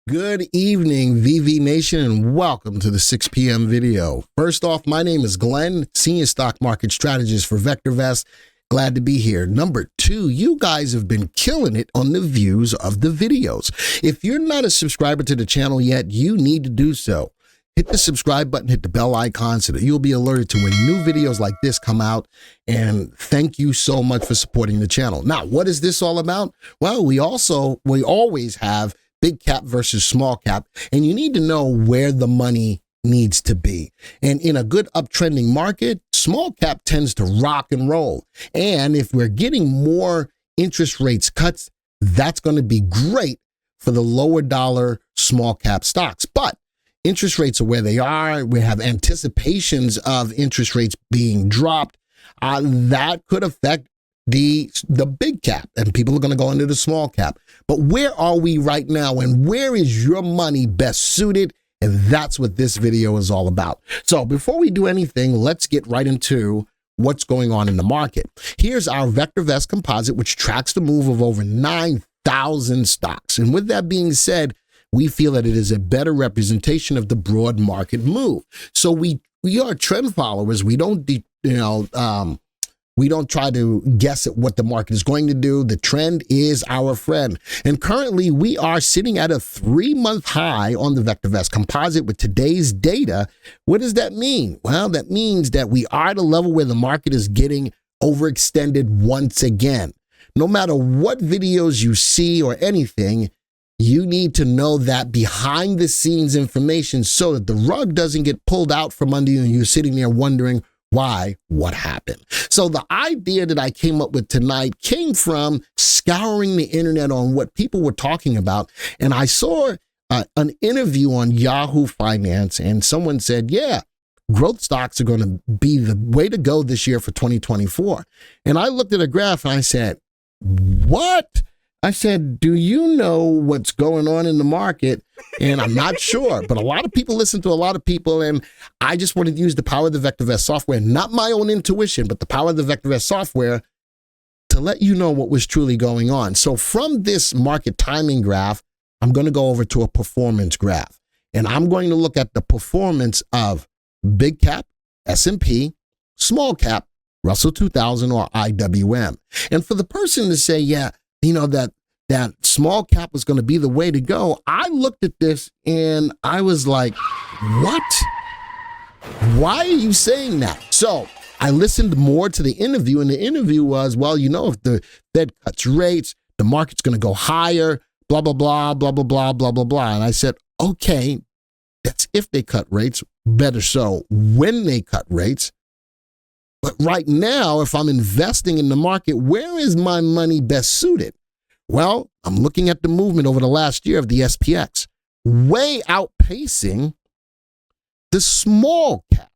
Good evening, VV Nation, and welcome to the 6 p.m. video. First off, my name is Glenn, Senior Stock Market Strategist for VectorVest. Glad to be here. Number two, you guys have been killing it on the views of the videos. If you're not a subscriber to the channel yet, you need to do so. Hit the subscribe button, hit the bell icon so that you'll be alerted to when new videos like this come out. And thank you so much for supporting the channel. Now, what is this all about? Well, we always have big cap versus small cap, and you need to know where the money needs to be. And in a good uptrending market, small cap tends to rock and roll. And if we're getting more interest rates cuts, that's going to be great for the lower dollar small cap stocks. But interest rates are where they are. We have anticipations of interest rates being dropped. That could affect the big cap, and people are going to go into the small cap. But where are we right now, and where is your money best suited? And that's what this video is all about. So before we do anything, let's get right into what's going on in the market. Here's our VectorVest composite, which tracks the move of over 9,000 stocks. And with that being said, we feel that it is a better representation of the broad market move. So we are trend followers. We don't, we don't try to guess at what the market is going to do. The trend is our friend. And currently, we are sitting at a 3-month high on the VectorVest composite with today's data. What does that mean? Well, that means that we are at a level where the market is getting overextended once again. No matter what videos you see or anything, you need to know that behind the scenes information so that the rug doesn't get pulled out from under you and you're sitting there wondering, why? What happened? So the idea that I came up with tonight came from scouring the internet on what people were talking about. And I saw an interview on Yahoo Finance, and someone said, yeah, growth stocks are going to be the way to go this year for 2024. And I looked at a graph and I said, what? I said, do you know what's going on in the market? And I'm not sure, but a lot of people listen to a lot of people, and I just wanted to use the power of the VectorVest software, not my own intuition, but the power of the VectorVest software to let you know what was truly going on. So from this market timing graph, I'm going to go over to a performance graph, and I'm going to look at the performance of big cap, S&P, small cap, Russell 2000 or IWM. And for the person to say, yeah, you know, that small cap was going to be the way to go, I looked at this and I was like, what? Why are you saying that? So I listened more to the interview, and the interview was, well, you know, if the Fed cuts rates, the market's going to go higher, blah, blah, blah, blah, blah, blah, blah, blah, blah. And I said, okay, that's if they cut rates, better so when they cut rates. But right now, if I'm investing in the market, where is my money best suited? Well, I'm looking at the movement over the last year of the SPX, way outpacing the small cap.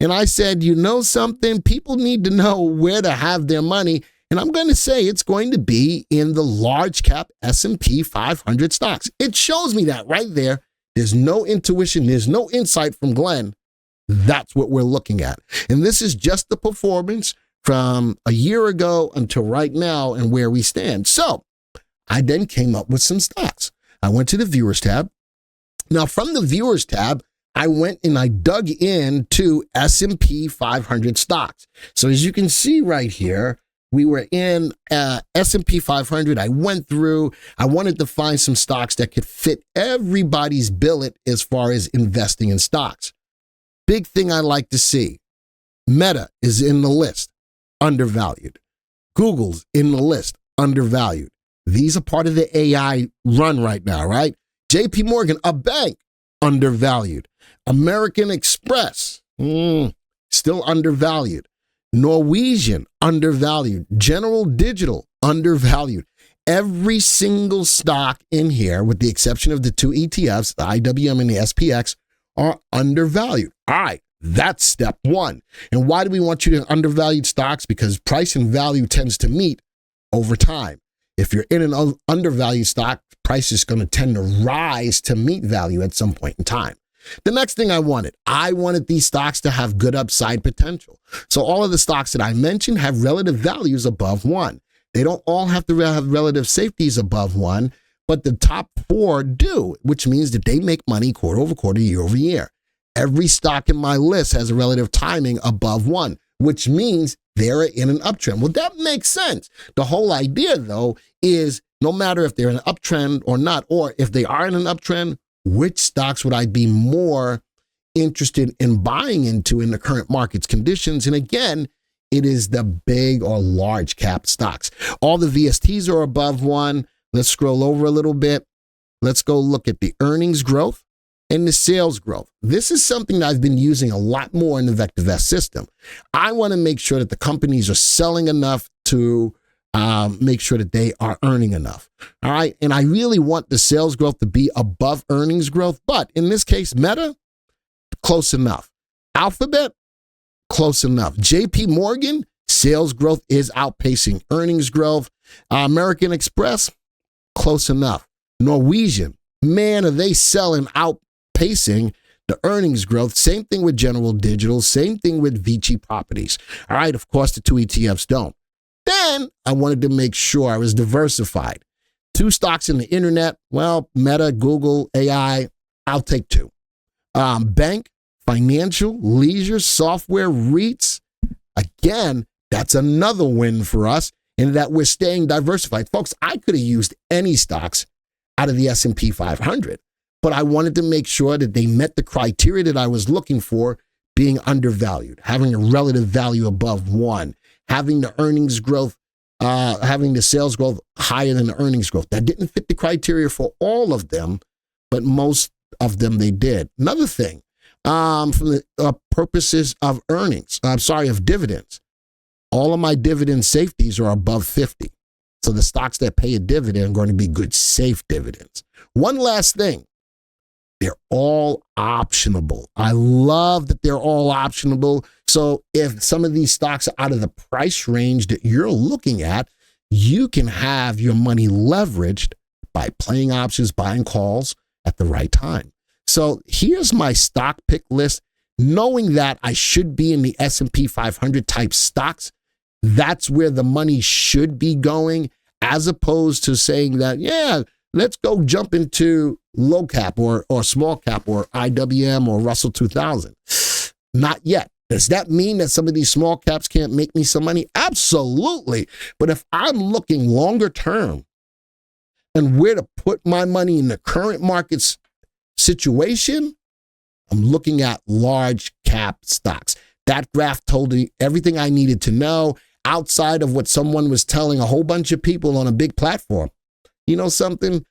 And I said, you know something? People need to know where to have their money. And I'm going to say it's going to be in the large cap S&P 500 stocks. It shows me that right there. There's no intuition. There's no insight from Glenn. That's what we're looking at. And this is just the performance from a year ago until right now and where we stand. So I then came up with some stocks. I went to the viewers tab. Now from the viewers tab, I went and I dug into S&P 500 stocks. So as you can see right here, we were in S&P 500. I went through, I wanted to find some stocks that could fit everybody's billet as far as investing in stocks. Big thing I like to see, Meta is in the list, undervalued. Google's in the list, undervalued. These are part of the AI run right now, right? JP Morgan, a bank, undervalued. American Express, still undervalued. Norwegian, undervalued. General Digital, undervalued. Every single stock in here, with the exception of the two ETFs, the IWM and the SPX, are undervalued. All right, that's step one. And why do we want you to undervalued stocks? Because price and value tends to meet over time. If you're in an undervalued stock, price is going to tend to rise to meet value at some point in time. The next thing I wanted these stocks to have good upside potential. So all of the stocks that I mentioned have relative values above 1. They don't all have to have relative safeties above 1, but the top 4 do, which means that they make money quarter over quarter, year over year. Every stock in my list has a relative timing above 1, which means they're in an uptrend. Well, that makes sense. The whole idea, though, is no matter if they're in an uptrend or not, or if they are in an uptrend, which stocks would I be more interested in buying into in the current market's conditions? And again, it is the big or large cap stocks. All the VSTs are above 1. Let's scroll over a little bit. Let's go look at the earnings growth and the sales growth. This is something that I've been using a lot more in the VectorVest system. I want to make sure that the companies are selling enough to make sure that they are earning enough. All right. And I really want the sales growth to be above earnings growth. But in this case, Meta, close enough. Alphabet, close enough. JP Morgan, sales growth is outpacing earnings growth. American Express, close enough. Norwegian, man, are they selling outpacing the earnings growth? Same thing with General Digital, same thing with Vici Properties. All right, of course, the 2 ETFs don't. Then I wanted to make sure I was diversified. 2 stocks in the internet, well, Meta, Google, AI, I'll take 2. Bank, financial, leisure, software, REITs. Again, that's another win for us in that we're staying diversified. Folks, I could have used any stocks out of the S&P 500, but I wanted to make sure that they met the criteria that I was looking for, being undervalued, having a relative value above 1, having the earnings growth, having the sales growth higher than the earnings growth. That didn't fit the criteria for all of them, but most of them they did. Another thing, from the purposes of of dividends, all of my dividend safeties are above 50. So the stocks that pay a dividend are going to be good, safe dividends. One last thing, they're all optionable. I love that they're all optionable. So if some of these stocks are out of the price range that you're looking at, you can have your money leveraged by playing options, buying calls at the right time. So here's my stock pick list, knowing that I should be in the S&P 500 type stocks. That's where the money should be going, as opposed to saying that, yeah, let's go jump into low cap or small cap or IWM or Russell 2000. Not yet. Does that mean that some of these small caps can't make me some money? Absolutely. But if I'm looking longer term and where to put my money in the current market's situation, I'm looking at large cap stocks. That graph told me everything I needed to know outside of what someone was telling a whole bunch of people on a big platform. You know something?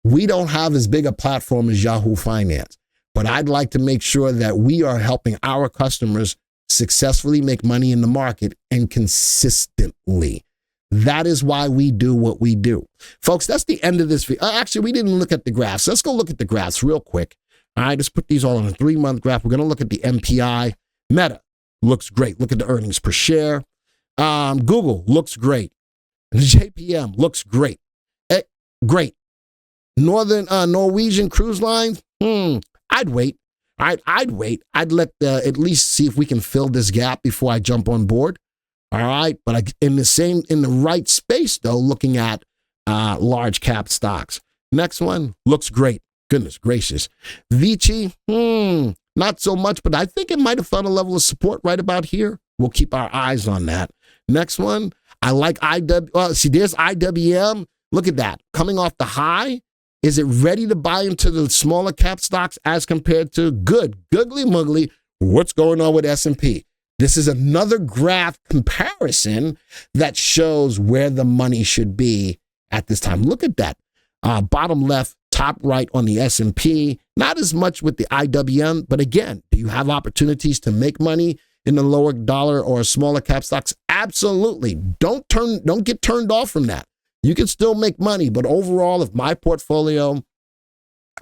We don't have as big a platform as Yahoo Finance, but I'd like to make sure that we are helping our customers successfully make money in the market and consistently. That is why we do what we do. Folks, that's the end of this video. Actually, we didn't look at the graphs. Let's go look at the graphs real quick. All right, let's put these all on a 3-month graph. We're going to look at the MPI. Meta looks great. Look at the earnings per share. Google looks great. JPM looks great. Great. Norwegian Cruise Lines, I'd wait. All right, I'd wait. I'd let at least see if we can fill this gap before I jump on board. All right, but in the right space though, looking at large cap stocks. Next one looks great. Goodness gracious. Vici, not so much, but I think it might have found a level of support right about here. We'll keep our eyes on that. Next one, I like there's IWM. Look at that. Coming off the high. Is it ready to buy into the smaller cap stocks as compared to googly muggly? What's going on with S&P? This is another graph comparison that shows where the money should be at this time. Look at that. Bottom left, top right on the S&P. Not as much with the IWM, but again, do you have opportunities to make money in the lower dollar or smaller cap stocks? Absolutely. Don't get turned off from that. You can still make money, but overall, if my portfolio,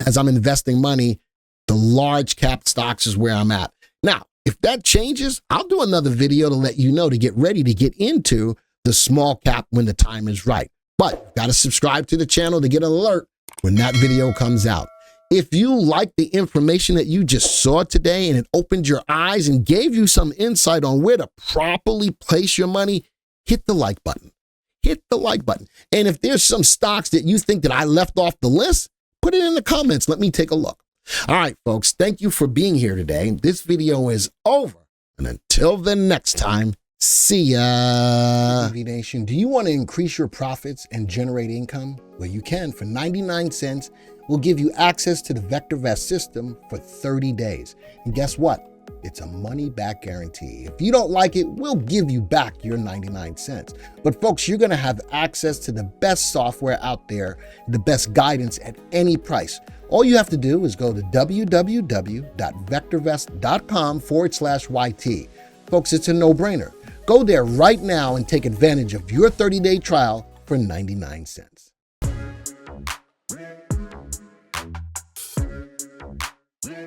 as I'm investing money, the large cap stocks is where I'm at. Now, if that changes, I'll do another video to let you know to get ready to get into the small cap when the time is right. But you've got to subscribe to the channel to get an alert when that video comes out. If you like the information that you just saw today and it opened your eyes and gave you some insight on where to properly place your money, hit the like button. hit the like button. And if there's some stocks that you think that I left off the list, put it in the comments. Let me take a look. All right, folks, thank you for being here today. This video is over. And until the next time, see ya. VV Nation, do you want to increase your profits and generate income? Well, you can. For 99 cents, we'll give you access to the VectorVest system for 30 days. And guess what? It's a money-back guarantee. If you don't like it, we'll give you back your 99 cents. But folks, you're going to have access to the best software out there, the best guidance at any price. All you have to do is go to www.vectorvest.com/YT. Folks, it's a no-brainer. Go there right now and take advantage of your 30-day trial for 99 cents. Yeah.